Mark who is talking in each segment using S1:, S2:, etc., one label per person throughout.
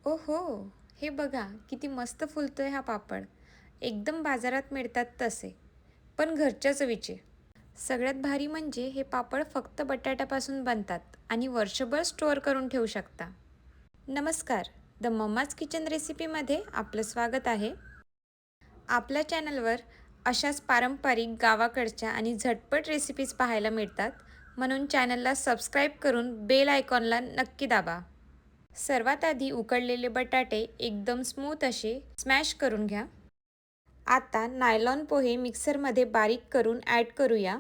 S1: ओहो, हे बघा किती मस्त फुलतोय हा पापड. एकदम बाजारात मिळतात तसे, पण घरच्या चवीचे. सगळ्यात भारी म्हणजे हे पापड फक्त बटाट्यापासून बनतात आणि वर्षभर स्टोअर करून ठेवू शकता. नमस्कार, द मम्माज किचन रेसिपीमध्ये आपलं स्वागत आहे. आपल्या चॅनलवर अशाच पारंपरिक गावाकडच्या आणि झटपट रेसिपीज पाहायला मिळतात, म्हणून चॅनलला सबस्क्राईब करून बेल आयकॉनला नक्की दाबा. सर्वात आधी उकडलेले बटाटे एकदम स्मूथ असे स्मॅश करून घ्या. आता नायलॉन पोहे मिक्सरमध्ये बारीक करून ॲड करूया.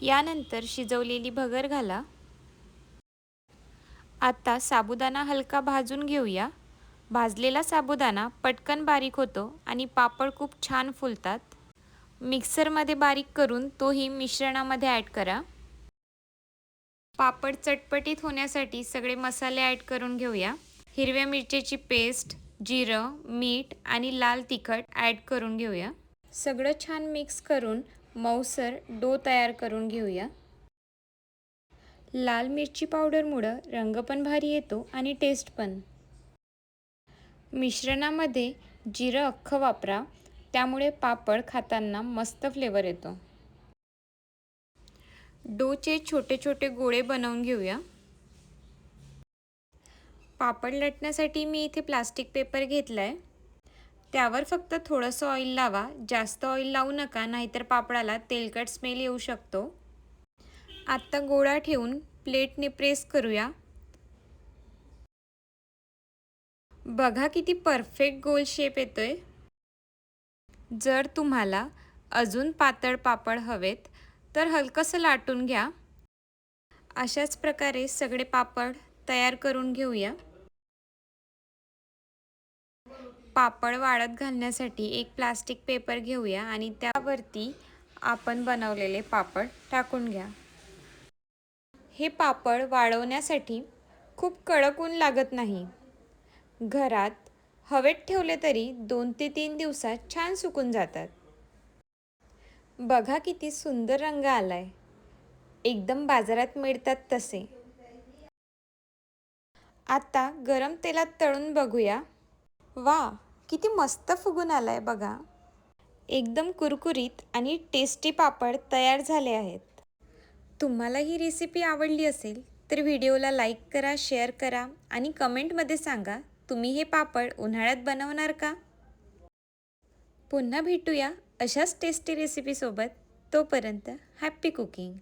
S1: यानंतर शिजवलेली भगर घाला. आता साबुदाणा हलका भाजून घेऊया. भाजलेला साबुदाणा पटकन बारीक होतो आणि पापड खूप छान फुलतात. मिक्सरमध्ये बारीक करून तोही मिश्रणामध्ये ॲड करा. पापड चटपटीत होण्यासाठी सगळे मसाले ॲड करून घेऊया. हिरव्या मिरच्याची पेस्ट, जिरं, मीठ आणि लाल तिखट ॲड करून घेऊया. सगळं छान मिक्स करून मऊसर डो तयार करून घेऊया. लाल मिरची पावडरमुळं रंग पण भारी येतो आणि टेस्ट पण. मिश्रणामध्ये जिरं अख्खं वापरा, त्यामुळे पापड खाताना मस्त फ्लेवर येतो. डोचे छोटे छोटे गोळे बनवून घेऊया. पापड लाटण्यासाठी मी इथे प्लास्टिक पेपर घेतला आहे. त्यावर फक्त थोडंसं ऑइल लावा. जास्त ऑइल लावू नका, नाहीतर पापडाला तेलकट स्मेल येऊ शकतो. आत्ता गोळा ठेवून प्लेटने प्रेस करूया. बघा किती परफेक्ट गोल शेप येतोय. जर तुम्हाला अजून पातळ पापड हवेत तर हलकंसं लाटून घ्या. अशाच प्रकारे सगळे पापड तयार करून घेऊया. पापड वाळत घालण्यासाठी एक प्लास्टिक पेपर घेऊया आणि त्यावरती आपण बनवलेले पापड टाकून घ्या. हे पापड वाळवण्यासाठी खूप कडक ऊन लागत नाही. घरात हवेत ठेवले तरी 2 ते 3 दिवसात छान सुकून जातात. बघा किती सुंदर रंग आलाय. एकदम बाजारात मिळतात तसे. आता गरम तेलात तळून बघूया. वा, किती मस्त फुगून आलाय बघा. एकदम कुरकुरीत आणि टेस्टी पापड तयार झाले आहेत. तुम्हाला ही रेसिपी आवडली असेल तर व्हिडिओला लाईक करा, शेअर करा आणि कमेंटमध्ये सांगा तुम्ही हे पापड उन्हाळ्यात बनवणार का? पुन्हा भेटूया अशाच टेस्टी रेसिपीसोबत. तोपर्यंत हॅप्पी कुकिंग.